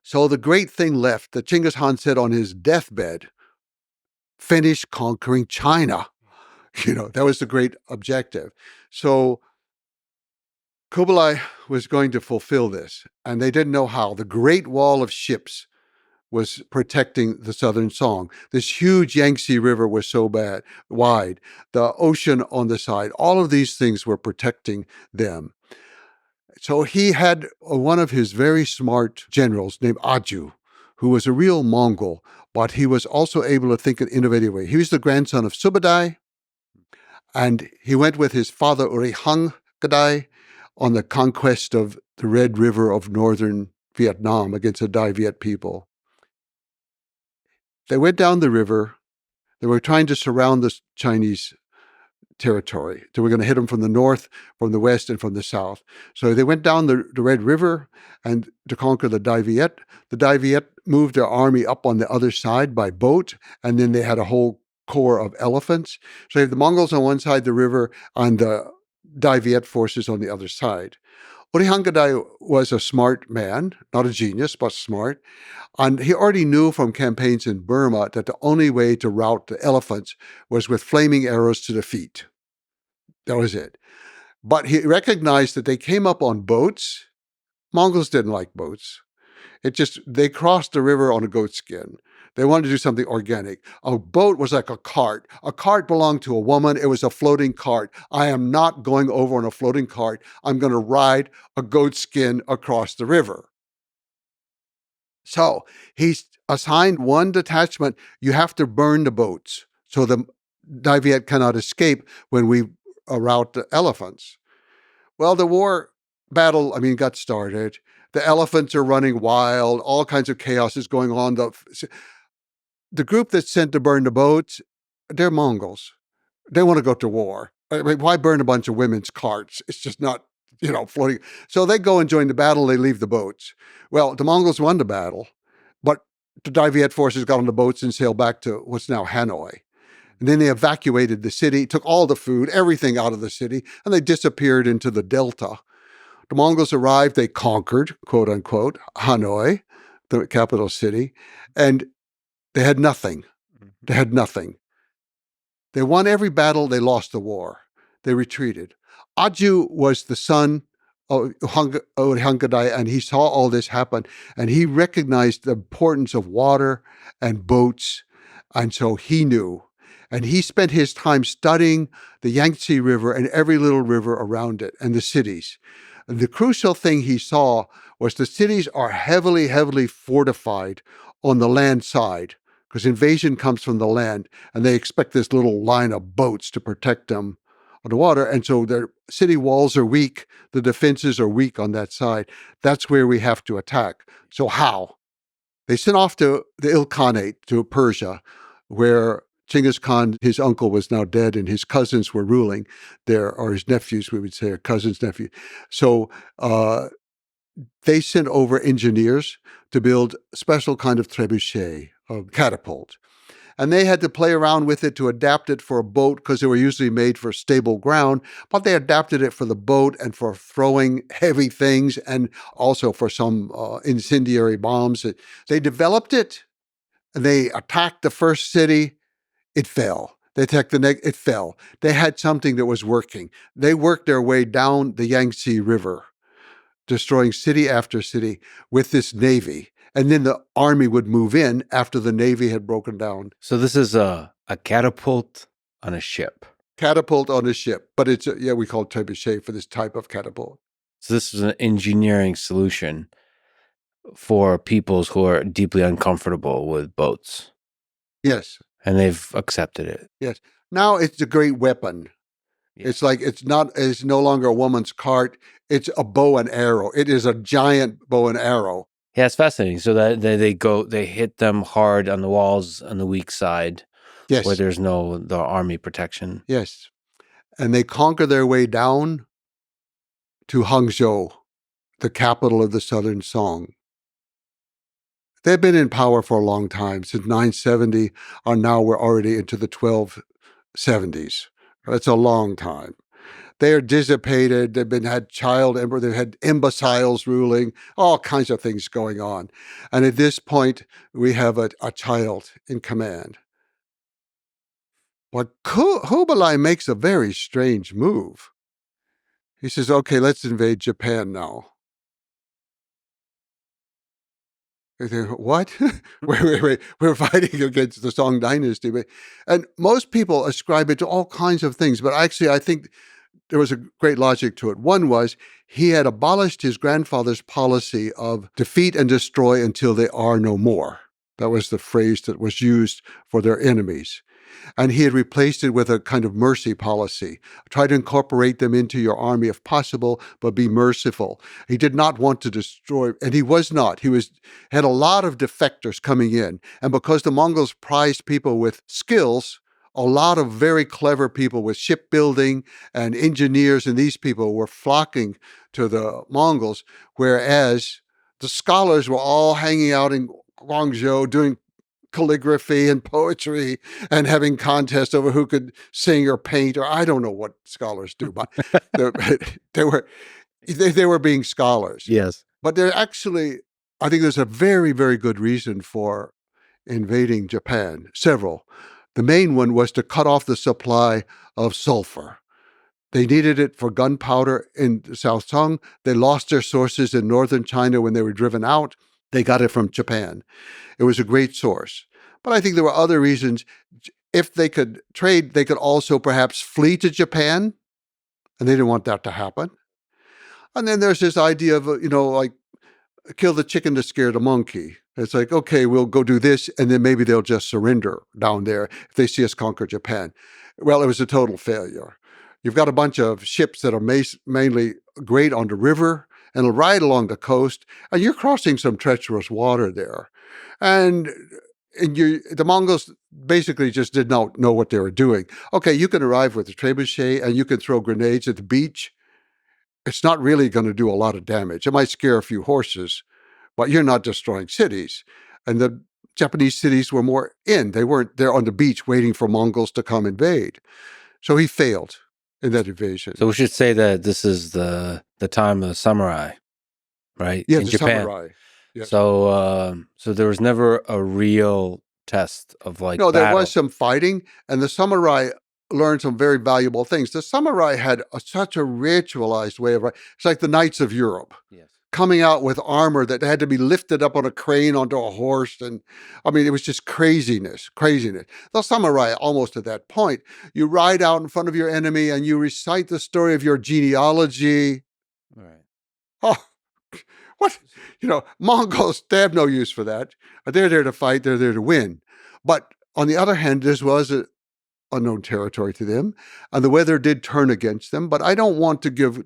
So the great thing left that Genghis Khan said on his deathbed, finish conquering China. That was the great objective. So Kublai was going to fulfill this, and they didn't know how. The Great Wall of Ships was protecting the Southern Song. This huge Yangtze River was so wide. The ocean on the side, all of these things were protecting them. So he had one of his very smart generals named Aju, who was a real Mongol, but he was also able to think in an innovative way. He was the grandson of Subadai, and he went with his father Urihang Gadai on the conquest of the Red River of northern Vietnam against the Dai Viet people. They went down the river. They were trying to surround the Chinese territory. So we're going to hit them from the north, from the west, and from the south. So they went down the Red River and to conquer the Dai Viet. The Dai Viet moved their army up on the other side by boat, and then they had a whole corps of elephants. So you have the Mongols on one side of the river and the Dai Viet forces on the other side. Orihangadai was a smart man, not a genius, but smart. And he already knew from campaigns in Burma that the only way to rout the elephants was with flaming arrows to the feet. That was it. But he recognized that they came up on boats. Mongols didn't like boats. They crossed the river on a goat skin. They wanted to do something organic. A boat was like a cart. A cart belonged to a woman. It was a floating cart. I am not going over on a floating cart. I'm going to ride a goat skin across the river. So he's assigned one detachment. You have to burn the boats so the Dai Viet cannot escape when we rout the elephants. Well, the battle got started. The elephants are running wild. All kinds of chaos is going on. The group that's sent to burn the boats, they're Mongols. They want to go to war. Why burn a bunch of women's carts? It's just not, floating. So they go and join the battle. They leave the boats. Well, the Mongols won the battle, but the Dai Viet forces got on the boats and sailed back to what's now Hanoi. And then they evacuated the city, took all the food, everything out of the city, and they disappeared into the delta. The Mongols arrived, they conquered, quote unquote, Hanoi, the capital city, and they had nothing. They had nothing. They won every battle, they lost the war. They retreated. Aju was the son of Hangadai, and he saw all this happen, and he recognized the importance of water and boats, and so he knew. And he spent his time studying the Yangtze River and every little river around it and the cities. And the crucial thing he saw was the cities are heavily, heavily fortified on the land side because invasion comes from the land, and they expect this little line of boats to protect them on the water. And so their city walls are weak. The defenses are weak on that side. That's where we have to attack. So how? They sent off to the Ilkhanate, to Persia, where Genghis Khan, his uncle, was now dead, and his cousins were ruling there, or his nephews, we would say, or cousins' nephew. So they sent over engineers to build a special kind of trebuchet, a catapult. And they had to play around with it to adapt it for a boat because they were usually made for stable ground, but they adapted it for the boat and for throwing heavy things and also for some incendiary bombs. They developed it, and they attacked the first city. It fell. They attacked it fell. They had something that was working. They worked their way down the Yangtze River, destroying city after city with this navy. And then the army would move in after the navy had broken down. So this is a catapult on a ship. Catapult on a ship. But we call it trebuchet for this type of catapult. So this is an engineering solution for peoples who are deeply uncomfortable with boats. Yes. And they've accepted it. Yes. Now it's a great weapon. Yeah. It's no longer a woman's cart. It's a bow and arrow. It is a giant bow and arrow. Yeah, it's fascinating. So that they hit them hard on the walls on the weak side. Yes. Where there's the army protection. Yes. And they conquer their way down to Hangzhou, the capital of the Southern Song. They've been in power for a long time, since 970, or now we're already into the 1270s. That's a long time. They are dissipated. They've had imbeciles ruling, all kinds of things going on. And at this point, we have a child in command. But Kublai makes a very strange move. He says, okay, let's invade Japan now. They say, what? wait. We're fighting against the Song dynasty. And most people ascribe it to all kinds of things. But actually, I think there was a great logic to it. One was he had abolished his grandfather's policy of defeat and destroy until they are no more. That was the phrase that was used for their enemies. And he had replaced it with a kind of mercy policy. Try to incorporate them into your army if possible, but be merciful. He did not want to destroy, and he was not. He had a lot of defectors coming in. And because the Mongols prized people with skills, a lot of very clever people with shipbuilding and engineers, and these people were flocking to the Mongols, whereas the scholars were all hanging out in Guangzhou doing calligraphy and poetry and having contests over who could sing or paint, or I don't know what scholars do, but they were being scholars. Yes. But I think there's a very, very good reason for invading Japan, several. The main one was to cut off the supply of sulfur. They needed it for gunpowder in South Song. They lost their sources in northern China when they were driven out. They got it from Japan. It was a great source. But I think there were other reasons. If they could trade, they could also perhaps flee to Japan, and they didn't want that to happen. And then there's this idea of, like, kill the chicken to scare the monkey. It's like, okay, we'll go do this, and then maybe they'll just surrender down there if they see us conquer Japan. Well, it was a total failure. You've got a bunch of ships that are mainly great on the river and right along the coast, and you're crossing some treacherous water there. And the Mongols basically just did not know what they were doing. Okay, you can arrive with a trebuchet and you can throw grenades at the beach. It's not really going to do a lot of damage. It might scare a few horses, but you're not destroying cities. And the Japanese cities were more in. They weren't there on the beach waiting for Mongols to come invade. So he failed in that invasion. So we should say that this is the time of the samurai, right? Yeah, in the Japan. samurai. Yes. So there was never a real test of like No, there battle. was some fighting, and the samurai learned some very valuable things. The samurai had such a ritualized way of, it's like the knights of Europe. Yes. Coming out with armor that had to be lifted up on a crane onto a horse. And I mean, it was just craziness. The samurai, almost at that point, you ride out in front of your enemy and you recite the story of your genealogy. Right. Oh, what? Mongols, they have no use for that. They're there to fight. They're there to win. But on the other hand, this was an unknown territory to them, and the weather did turn against them. But I don't want to give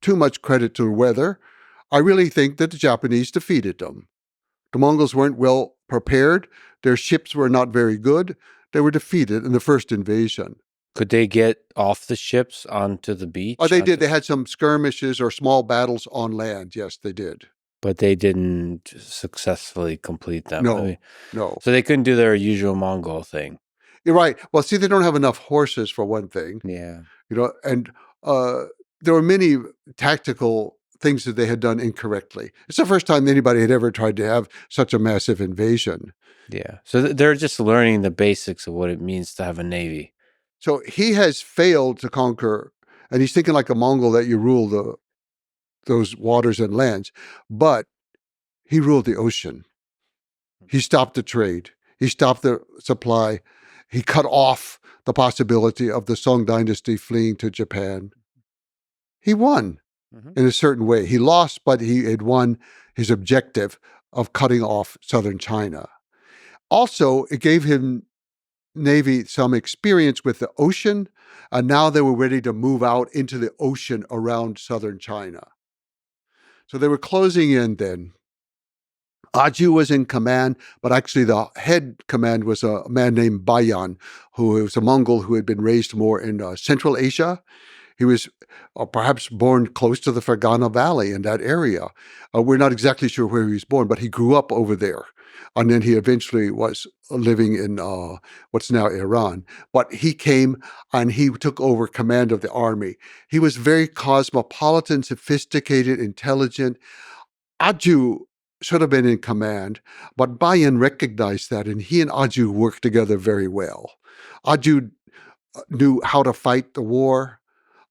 too much credit to the weather. I really think that the Japanese defeated them. The Mongols weren't well prepared. Their ships were not very good. They were defeated in the first invasion. Could they get off the ships onto the beach? Oh, they did. They had some skirmishes or small battles on land. Yes, they did. But they didn't successfully complete them. No. So they couldn't do their usual Mongol thing. You're right. Well, see, they don't have enough horses for one thing. Yeah. And there were many tactical things that they had done incorrectly. It's the first time anybody had ever tried to have such a massive invasion. Yeah. So they're just learning the basics of what it means to have a navy. So he has failed to conquer, and he's thinking like a Mongol that you rule those waters and lands, but he ruled the ocean. He stopped the trade. He stopped the supply. He cut off the possibility of the Song dynasty fleeing to Japan. He won in a certain way. He lost, but he had won his objective of cutting off southern China. Also, it gave him Navy some experience with the ocean, and now they were ready to move out into the ocean around southern China. So they were closing in then. Aju was in command, but actually the head command was a man named Bayan, who was a Mongol who had been raised more in Central Asia, He was perhaps born close to the Fergana Valley in that area. We're not exactly sure where he was born, but he grew up over there. And then he eventually was living in what's now Iran. But he came and he took over command of the army. He was very cosmopolitan, sophisticated, intelligent. Aju should have been in command, but Bayan recognized that, and he and Aju worked together very well. Aju knew how to fight the war.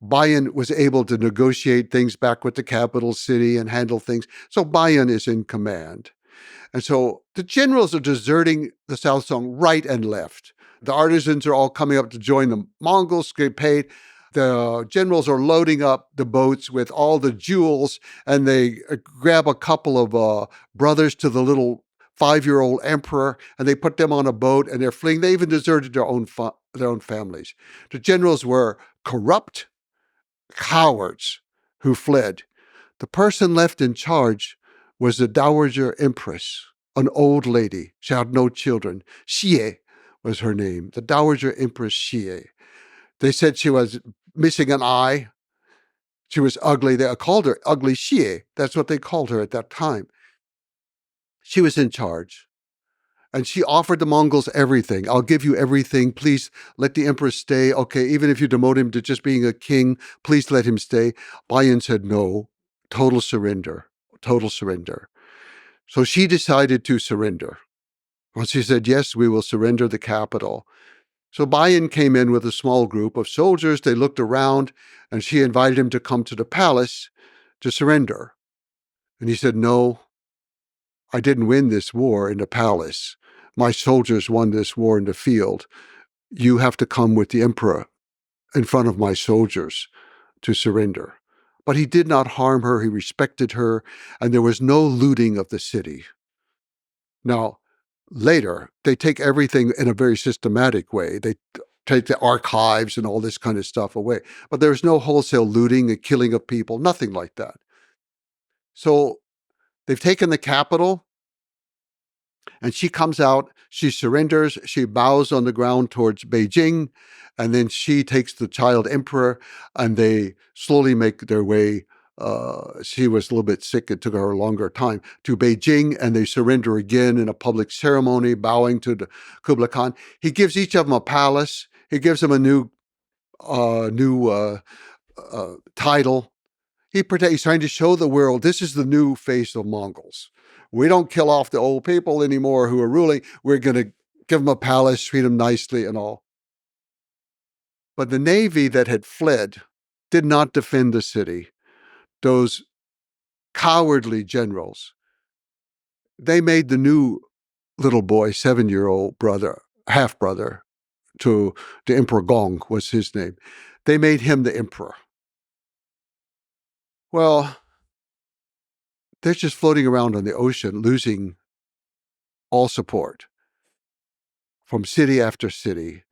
Bayan was able to negotiate things back with the capital city and handle things. So Bayan is in command. And so the generals are deserting the South Song right and left. The artisans are all coming up to join the Mongols, get paid. The generals are loading up the boats with all the jewels, and they grab a couple of brothers to the little 5-year-old emperor, and they put them on a boat, and they're fleeing. They even deserted their own families. The generals were corrupt cowards who fled. The person left in charge was the Dowager Empress, an old lady. She had no children. Xie was her name, the Dowager Empress Xie. They said she was missing an eye. She was ugly. They called her Ugly Xie. That's what they called her at that time. She was in charge. And she offered the Mongols everything. I'll give you everything. Please let the emperor stay. Okay, even if you demote him to just being a king, please let him stay. Bayan said no. Total surrender. Total surrender. So she decided to surrender. Well, she said, yes, we will surrender the capital. So Bayan came in with a small group of soldiers. They looked around, and she invited him to come to the palace to surrender. And he said, no, I didn't win this war in the palace. My soldiers won this war in the field. You have to come with the emperor in front of my soldiers to surrender. But he did not harm her. He respected her, and there was no looting of the city. Now, later, they take everything in a very systematic way. They take the archives and all this kind of stuff away. But there's no wholesale looting and killing of people, nothing like that. So they've taken the capital, and she comes out, she surrenders, she bows on the ground towards Beijing, and then she takes the child emperor, and they slowly make their way. She was a little bit sick. It took her a longer time to Beijing, and they surrender again in a public ceremony, bowing to the Kublai Khan. He gives each of them a palace. He gives them a new title. He's trying to show the world this is the new face of Mongols. We don't kill off the old people anymore who are ruling. We're going to give them a palace, treat them nicely and all. But the navy that had fled did not defend the city. Those cowardly generals, they made the new little boy, 7-year-old brother, half-brother to the Emperor Gong was his name. They made him the emperor. Well, they're just floating around on the ocean, losing all support from city after city.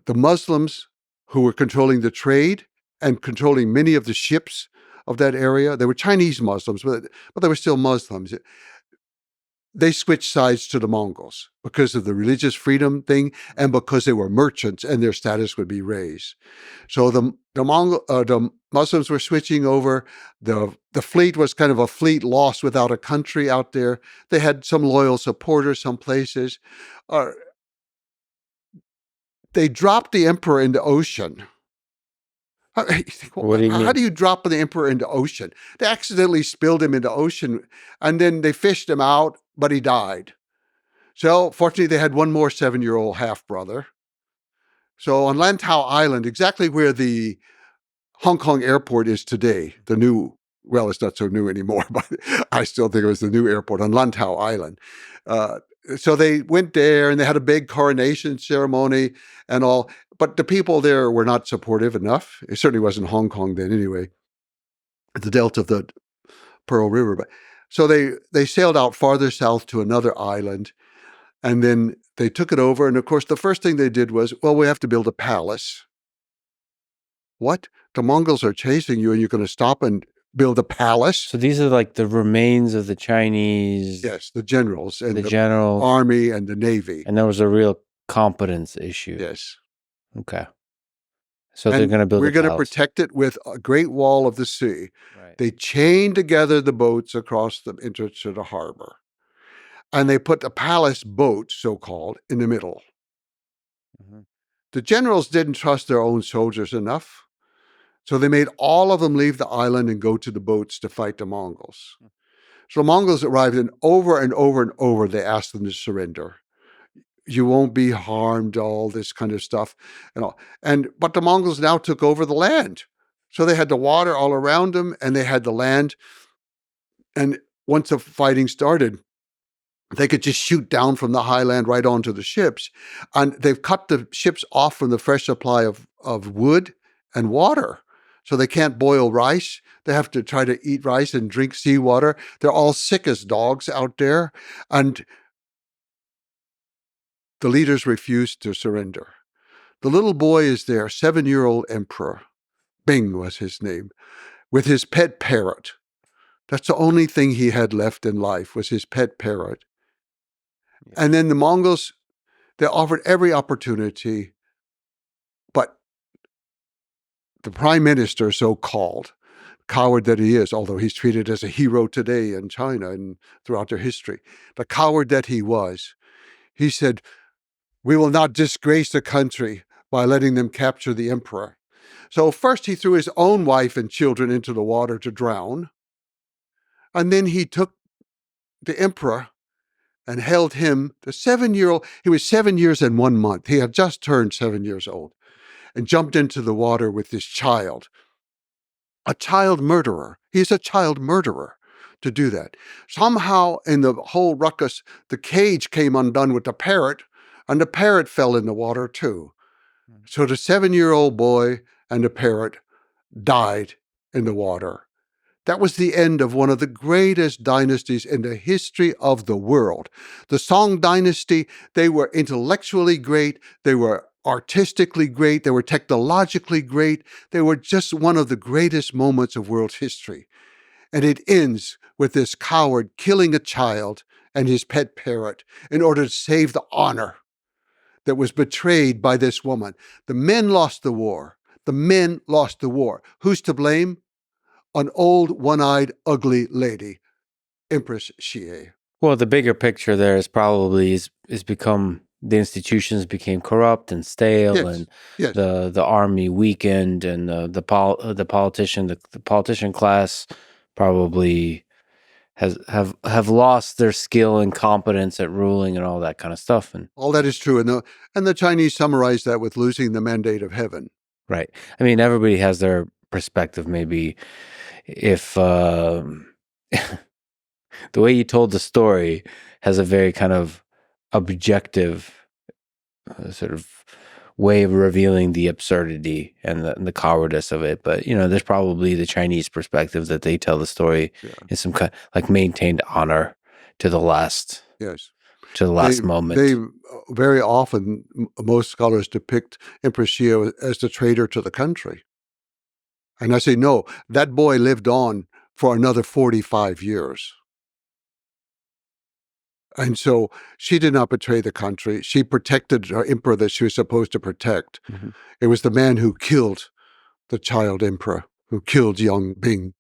The Muslims who were controlling the trade and controlling many of the ships of that area, they were Chinese Muslims, but they were still Muslims. They switched sides to the Mongols because of the religious freedom thing and because they were merchants and their status would be raised. So the Muslims were switching over. The fleet was kind of a fleet lost without a country out there. They had some loyal supporters some places. They dropped the emperor in the ocean. What do you mean? How do you drop the emperor into ocean? They accidentally spilled him into ocean, and then they fished him out, but he died. So fortunately, they had one more 7-year-old half-brother. So on Lantau Island, exactly where the Hong Kong airport is today, well, it's not so new anymore, but I still think it was the new airport on Lantau Island. So they went there, and they had a big coronation ceremony and all. But the people there were not supportive enough. It certainly wasn't Hong Kong then anyway, at the delta of the Pearl River. But so they sailed out farther south to another island, and then they took it over. And of course, the first thing they did was, well, we have to build a palace. What? The Mongols are chasing you, and you're going to stop and build a palace? So these are like the remains of the Chinese. Yes, the generals and the generals, army and the navy. And there was a real competence issue. Yes. Okay. So they're going to build we're a going to palace. protect it with a great wall of the sea. Right. They chained together the boats across the entrance to the harbor. And they put the palace boat, so-called, in the middle. Mhm. The generals didn't trust their own soldiers enough, so they made all of them leave the island and go to the boats to fight the Mongols. So the Mongols arrived, and over and over and over, they asked them to surrender. You won't be harmed, all this kind of stuff. But the Mongols now took over the land. So they had the water all around them, and they had the land. And once the fighting started, they could just shoot down from the highland right onto the ships. And they've cut the ships off from the fresh supply of wood and water. So they can't boil rice. They have to try to eat rice and drink seawater. They're all sick as dogs out there. And the leaders refused to surrender. The little boy is there, 7-year-old emperor. Bing was his name, with his pet parrot. That's the only thing he had left in life, was his pet parrot. Yeah. And then the Mongols, they offered every opportunity, but the prime minister, so-called, coward that he is, although he's treated as a hero today in China and throughout their history, the coward that he was, he said, "We will not disgrace the country by letting them capture the emperor." So first he threw his own wife and children into the water to drown. And then he took the emperor and held him, the 7-year-old, he was 7 years and 1 month. He had just turned 7 years old, and jumped into the water with this child. A child murderer. He's a child murderer to do that. Somehow in the whole ruckus, the cage came undone with the parrot, and the parrot fell in the water too. So the 7-year-old boy and the parrot died in the water. That was the end of one of the greatest dynasties in the history of the world. The Song dynasty, they were intellectually great, they were artistically great, they were technologically great, they were just one of the greatest moments of world history. And it ends with this coward killing a child and his pet parrot in order to save the honor that was betrayed by this woman. The men lost the war. The men lost the war. Who's to blame? An old, one-eyed, ugly lady, Empress Xie. Well, the bigger picture there is probably is become the institutions became corrupt and stale, Yes, and yes. the army weakened, and the politician class probably have lost their skill and competence at ruling and all that kind of stuff. And all that is true, and the Chinese summarize that with losing the mandate of heaven. Right. I mean, everybody has their perspective. Maybe if the way you told the story has a very kind of objective sort of way of revealing the absurdity and the cowardice of it. But, there's probably the Chinese perspective that they tell the story in some kind like maintained honor to the last. Yes. To the last moment. They very often, most scholars depict Empress Xie as the traitor to the country. And I say, no, that boy lived on for another 45 years. And so she did not betray the country. She protected her emperor that she was supposed to protect. Mm-hmm. It was the man who killed the child emperor, who killed young Bing.